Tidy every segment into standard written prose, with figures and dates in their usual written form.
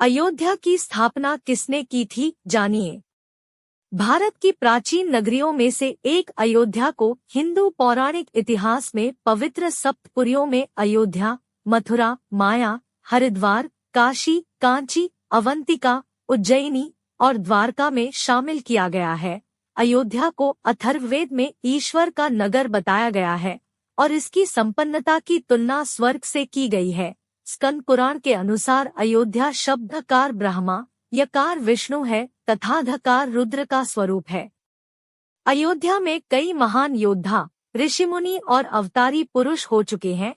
अयोध्या की स्थापना किसने की थी, जानिए। भारत की प्राचीन नगरियों में से एक अयोध्या को हिंदू पौराणिक इतिहास में पवित्र सप्तपुरियों में अयोध्या, मथुरा, माया, हरिद्वार, काशी, कांची, अवंतिका, उज्जैनी और द्वारका में शामिल किया गया है। अयोध्या को अथर्ववेद में ईश्वर का नगर बताया गया है और इसकी संपन्नता की तुलना स्वर्ग से की गई है। स्कंद पुराण के अनुसार अयोध्या शब्दकार ब्रह्मा, यकार विष्णु है तथा धकार रुद्र का स्वरूप है। अयोध्या में कई महान योद्धा, ऋषिमुनि और अवतारी पुरुष हो चुके हैं।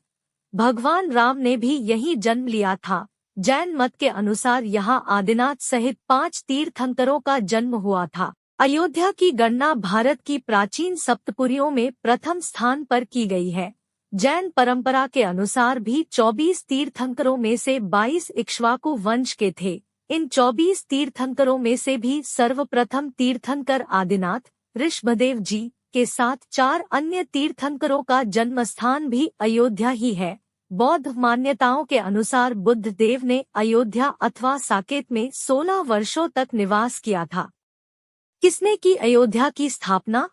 भगवान राम ने भी यहीं जन्म लिया था। जैन मत के अनुसार यहाँ आदिनाथ सहित 5 तीर्थंकरों का जन्म हुआ था। अयोध्या की गणना भारत की प्राचीन सप्तपुरियों में प्रथम स्थान पर की गई है। जैन परंपरा के अनुसार भी 24 तीर्थंकरों में से 22 इक्ष्वाकु वंश के थे। इन 24 तीर्थंकरों में से भी सर्वप्रथम तीर्थंकर आदिनाथ, ऋषभदेव जी के साथ 4 अन्य तीर्थंकरों का जन्मस्थान भी अयोध्या ही है। बौद्ध मान्यताओं के अनुसार बुद्ध देव ने अयोध्या अथवा साकेत में 16 वर्षों तक निवास किया था। किसने की अयोध्या की स्थापना?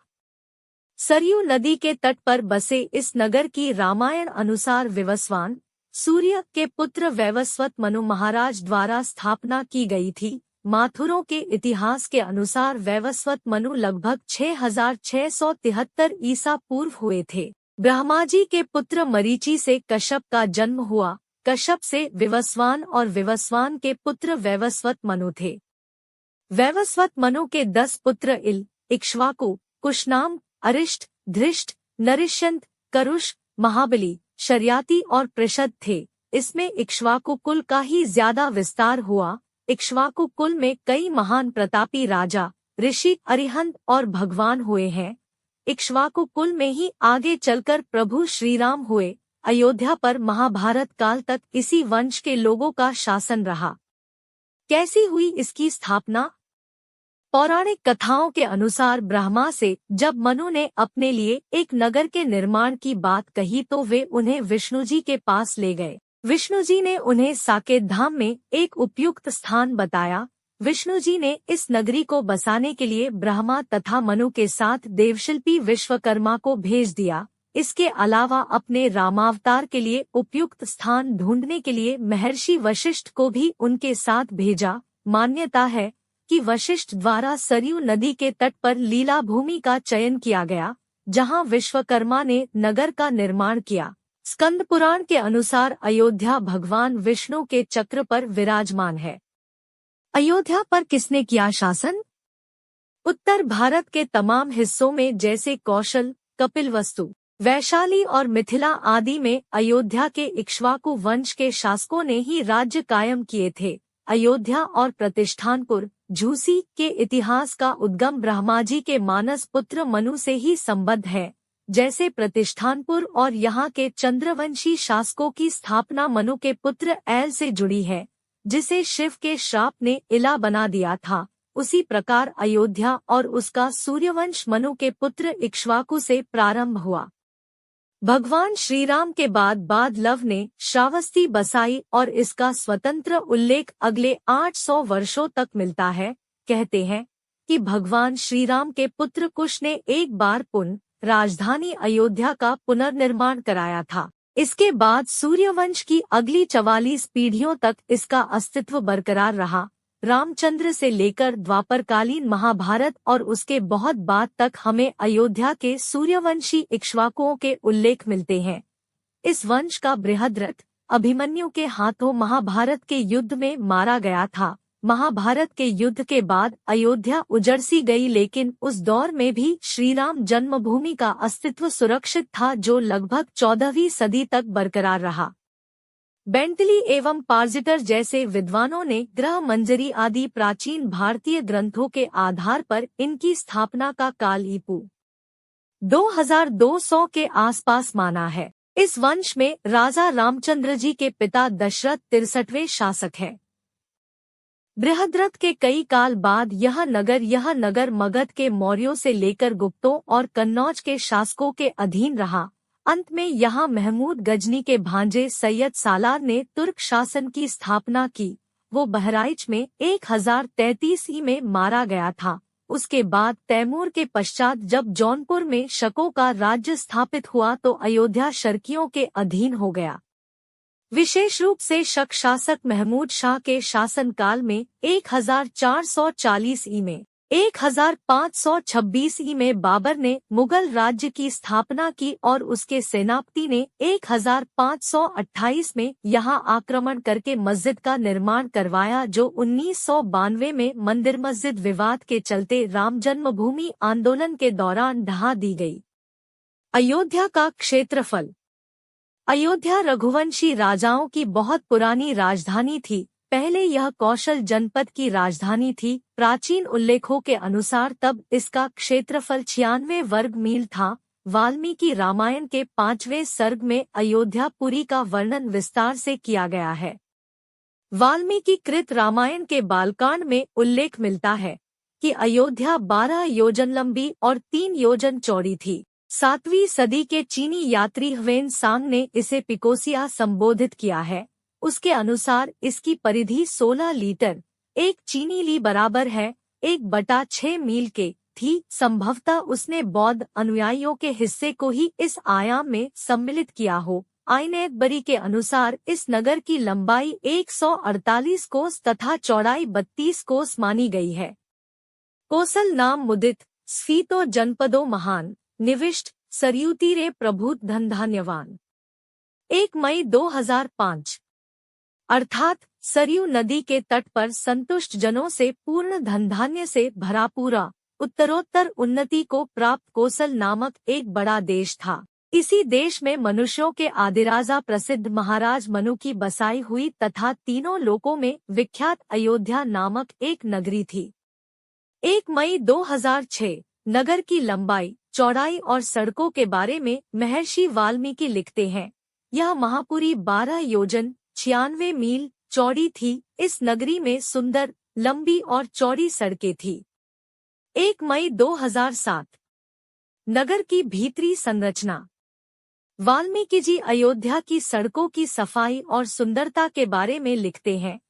सरयू नदी के तट पर बसे इस नगर की रामायण अनुसार विवस्वान, सूर्य के पुत्र वैवस्वत मनु महाराज द्वारा स्थापना की गई थी। माथुरों के इतिहास के अनुसार वैवस्वत मनु लगभग 6673 ईसा पूर्व हुए थे। ब्रह्मा जी के पुत्र मरीचि से कश्यप का जन्म हुआ। कश्यप से विवस्वान और विवस्वान के पुत्र वैवस्वत मनु थे। वैवस्वत मनु के 10 पुत्र इल, इक्ष्वाकु, कुशनाम, अरिष्ट, धृष्ट, नरिष्यंत, करुष, महाबली, शर्याति और पृषद थे। इसमें इक्ष्वाकु कुल का ही ज्यादा विस्तार हुआ। इक्ष्वाकु कुल में कई महान प्रतापी राजा, ऋषि, अरिहंत और भगवान हुए हैं। इक्ष्वाकु कुल में ही आगे चलकर प्रभु श्रीराम हुए। अयोध्या पर महाभारत काल तक इसी वंश के लोगों का शासन रहा। कैसी हुई इसकी स्थापना? पौराणिक कथाओं के अनुसार ब्रह्मा से जब मनु ने अपने लिए एक नगर के निर्माण की बात कही तो वे उन्हें विष्णुजी के पास ले गए। विष्णुजी ने उन्हें साकेत धाम में एक उपयुक्त स्थान बताया। विष्णुजी ने इस नगरी को बसाने के लिए ब्रह्मा तथा मनु के साथ देवशिल्पी विश्वकर्मा को भेज दिया। इसके अलावा अपने रामावतार के लिए उपयुक्त स्थान ढूंढने के लिए महर्षि वशिष्ठ को भी उनके साथ भेजा। मान्यता है कि वशिष्ठ द्वारा सरयू नदी के तट पर लीला भूमि का चयन किया गया, जहां विश्वकर्मा ने नगर का निर्माण किया। स्कंद पुराण के अनुसार अयोध्या भगवान विष्णु के चक्र पर विराजमान है। अयोध्या पर किसने किया शासन? उत्तर भारत के तमाम हिस्सों में जैसे कौशल, कपिलवस्तु, वैशाली और मिथिला आदि में अयोध्या के इक्ष्वाकु वंश के शासकों ने ही राज्य कायम किए थे। अयोध्या और प्रतिष्ठानपुर, झूसी के इतिहास का उद्गम ब्रह्मा जी के मानस पुत्र मनु से ही संबद्ध है। जैसे प्रतिष्ठानपुर और यहाँ के चंद्रवंशी शासकों की स्थापना मनु के पुत्र ऐल से जुड़ी है, जिसे शिव के श्राप ने इला बना दिया था। उसी प्रकार अयोध्या और उसका सूर्यवंश मनु के पुत्र इक्ष्वाकु से प्रारंभ हुआ। भगवान श्रीराम के बाद लव ने श्रावस्ती बसाई और इसका स्वतंत्र उल्लेख अगले 800 वर्षों तक मिलता है। कहते हैं कि भगवान श्रीराम के पुत्र कुश ने एक बार पुनः राजधानी अयोध्या का पुनर्निर्माण कराया था। इसके बाद सूर्यवंश की अगली 44 पीढ़ियों तक इसका अस्तित्व बरकरार रहा। रामचंद्र से लेकर द्वापरकालीन महाभारत और उसके बहुत बाद तक हमें अयोध्या के सूर्यवंशी इक्ष्वाकुओं के उल्लेख मिलते हैं। इस वंश का बृहद्रथ अभिमन्यु के हाथों महाभारत के युद्ध में मारा गया था। महाभारत के युद्ध के बाद अयोध्या उजड़ सी गई, लेकिन उस दौर में भी श्रीराम जन्मभूमि का अस्तित्व सुरक्षित था, जो लगभग 14वीं सदी तक बरकरार रहा। बेंटली एवं पार्जिटर जैसे विद्वानों ने ग्रह मंजरी आदि प्राचीन भारतीय ग्रंथों के आधार पर इनकी स्थापना का काल ईपू 2200 के आसपास माना है। इस वंश में राजा रामचंद्र जी के पिता दशरथ 63वें शासक हैं। बृहद्रथ के कई काल बाद यह नगर मगध के मौर्यों से लेकर गुप्तों और कन्नौज के शासकों के अधीन रहा। अंत में यहाँ महमूद गजनी के भांजे सैयद सालार ने तुर्क शासन की स्थापना की। वो बहराइच में 1033 में मारा गया था। उसके बाद तैमूर के पश्चात जब जौनपुर में शकों का राज्य स्थापित हुआ तो अयोध्या शर्कियों के अधीन हो गया। विशेष रूप से शक शासक महमूद शाह के शासनकाल में 1440 में 1526 में बाबर ने मुगल राज्य की स्थापना की और उसके सेनापति ने 1528 में यहां आक्रमण करके मस्जिद का निर्माण करवाया, जो 1992 में मंदिर मस्जिद विवाद के चलते राम जन्मभूमि आंदोलन के दौरान ढहा दी गई। अयोध्या का क्षेत्रफल। अयोध्या रघुवंशी राजाओं की बहुत पुरानी राजधानी थी। पहले यह कौशल जनपद की राजधानी थी। प्राचीन उल्लेखों के अनुसार तब इसका क्षेत्रफल 96 वर्ग मील था। वाल्मीकि रामायण के 5वें सर्ग में अयोध्यापुरी का वर्णन विस्तार से किया गया है। वाल्मीकि कृत रामायण के बालकांड में उल्लेख मिलता है कि अयोध्या 12 योजन लंबी और 3 योजन चौड़ी थी। 7वीं सदी के चीनी यात्री ह्वेन सांग ने इसे पिकोसिया संबोधित किया है। उसके अनुसार इसकी परिधि 16 लीटर 1 चीनी ली बराबर है 1/6 मील के थी। संभवतः उसने बौद्ध अनुयायियों के हिस्से को ही इस आयाम में सम्मिलित किया हो। आइनेकबरी के अनुसार इस नगर की लंबाई 148 कोस तथा चौड़ाई 32 कोस मानी गई है। कोसल नाम मुदित स्फीतो जनपदो महान निविष्ट सरयू तीरे प्रभुत धनधान्यवान। 1 मई 2005 अर्थात सरयू नदी के तट पर संतुष्ट जनों से पूर्ण धनधान्य से भरा पूरा उत्तरोत्तर उन्नति को प्राप्त कोसल नामक एक बड़ा देश था। इसी देश में मनुष्यों के आदिराजा प्रसिद्ध महाराज मनु की बसाई हुई तथा तीनों लोकों में विख्यात अयोध्या नामक एक नगरी थी। 1 मई 2006 नगर की लंबाई, चौड़ाई और सड़कों के बारे में महर्षि वाल्मीकि लिखते हैं। यह महापुरी 12 योजन 96 मील चौड़ी थी। इस नगरी में सुंदर, लंबी और चौड़ी सड़कें थी। 1 मई 2007 नगर की भीतरी संरचना। वाल्मीकि जी अयोध्या की सड़कों की सफाई और सुंदरता के बारे में लिखते हैं।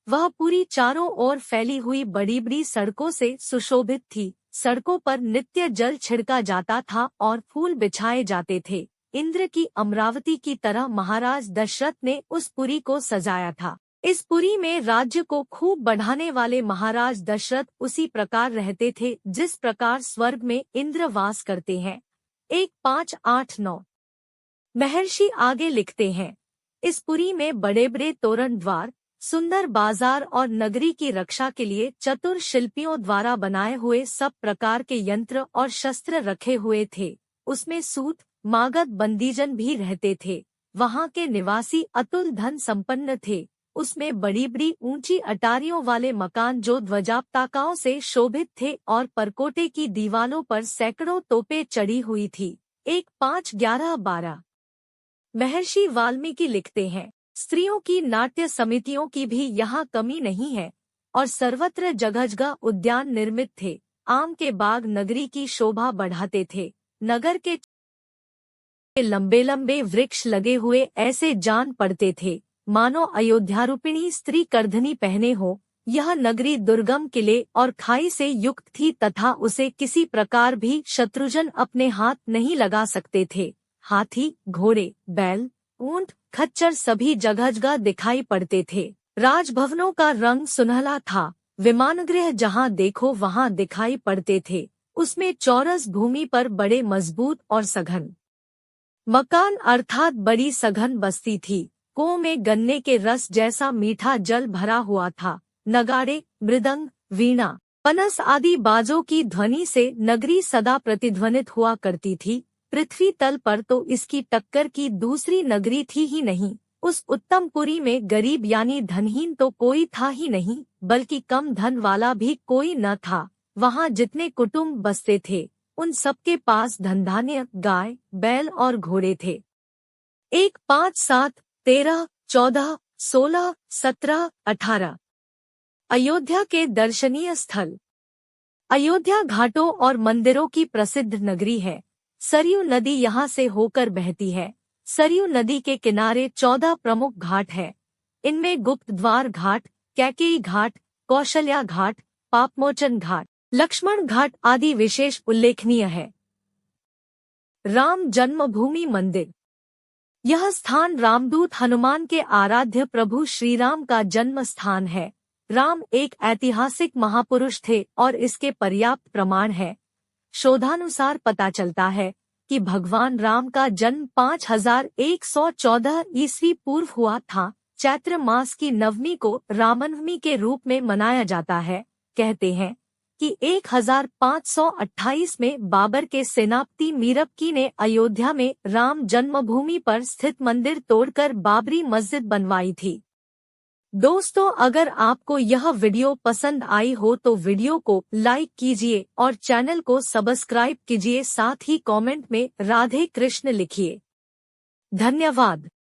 वह पूरी चारों ओर फैली हुई बड़ी बड़ी सड़कों से सुशोभित थी। सड़कों पर नित्य जल छिड़का जाता था और फूल बिछाए जाते थे। इंद्र की अमरावती की तरह महाराज दशरथ ने उस पुरी को सजाया था। इस पुरी में राज्य को खूब बढ़ाने वाले महाराज दशरथ उसी प्रकार रहते थे जिस प्रकार स्वर्ग में इंद्र वास करते हैं। 1589 महर्षि आगे लिखते हैं, इस पुरी में बड़े बड़े तोरण द्वार, सुंदर बाजार और नगरी की रक्षा के लिए चतुर शिल्पियों द्वारा बनाए हुए सब प्रकार के यंत्र और शस्त्र रखे हुए थे। उसमें सूत, मागध बंदीजन भी रहते थे। वहाँ के निवासी अतुल धन संपन्न थे। उसमें बड़ी बड़ी ऊंची अटारियों वाले मकान जो ध्वजापताकाओं से शोभित थे और परकोटे की दीवालों पर सैकड़ों तोपें चढ़ी हुई थी। 1511-12 महर्षि वाल्मीकि लिखते हैं, स्त्रियों की नाट्य समितियों की भी यहाँ कमी नहीं है और सर्वत्र जगह जगह उद्यान निर्मित थे। आम के बाग नगरी की शोभा बढ़ाते थे। नगर के लंबे लंबे वृक्ष लगे हुए ऐसे जान पड़ते थे मानो अयोध्यारूपिणी स्त्री करधनी पहने हो। यह नगरी दुर्गम किले और खाई से युक्त थी तथा उसे किसी प्रकार भी शत्रुजन अपने हाथ नहीं लगा सकते थे। हाथी, घोड़े, बैल, ऊंट, खच्चर सभी जगह जगह दिखाई पड़ते थे। राजभवनों का रंग सुनहला था। विमानगृह जहाँ देखो वहाँ दिखाई पड़ते थे। उसमें चौरस भूमि पर बड़े मजबूत और सघन मकान अर्थात बड़ी सघन बस्ती थी। कुओं में गन्ने के रस जैसा मीठा जल भरा हुआ था। नगाड़े, मृदंग, वीणा, पनस आदि बाजों की ध्वनि से नगरी सदा प्रतिध्वनित हुआ करती थी। पृथ्वी तल पर तो इसकी टक्कर की दूसरी नगरी थी ही नहीं। उस उत्तमपुरी में गरीब यानी धनहीन तो कोई था ही नहीं, बल्कि कम धन वाला भी कोई न था। वहाँ जितने कुटुंब बसते थे उन सबके पास धनधान्य, गाय, बैल और घोड़े थे। 1, 5, 7, 13, 14, 16, 17, 18 अयोध्या के दर्शनीय स्थल। अयोध्या घाटों और मंदिरों की प्रसिद्ध नगरी है। सरयू नदी यहाँ से होकर बहती है। सरयू नदी के किनारे 14 प्रमुख घाट है। इनमें गुप्त द्वार घाट, कैकेयी घाट, कौशल्या घाट, पापमोचन घाट, लक्ष्मण घाट आदि विशेष उल्लेखनीय है। राम जन्मभूमि मंदिर। यह स्थान रामदूत हनुमान के आराध्य प्रभु श्रीराम का जन्म स्थान है। राम एक ऐतिहासिक महापुरुष थे और इसके पर्याप्त प्रमाण है। शोधानुसार पता चलता है कि भगवान राम का जन्म 5114 ईस्वी पूर्व हुआ था। चैत्र मास की नवमी को रामनवमी के रूप में मनाया जाता है। कहते हैं कि 1528 में बाबर के सेनापति मीरबकी ने अयोध्या में राम जन्मभूमि पर स्थित मंदिर तोड़कर बाबरी मस्जिद बनवाई थी। दोस्तों, अगर आपको यह वीडियो पसंद आई हो तो वीडियो को लाइक कीजिए और चैनल को सब्सक्राइब कीजिए। साथ ही कमेंट में राधे कृष्ण लिखिए। धन्यवाद।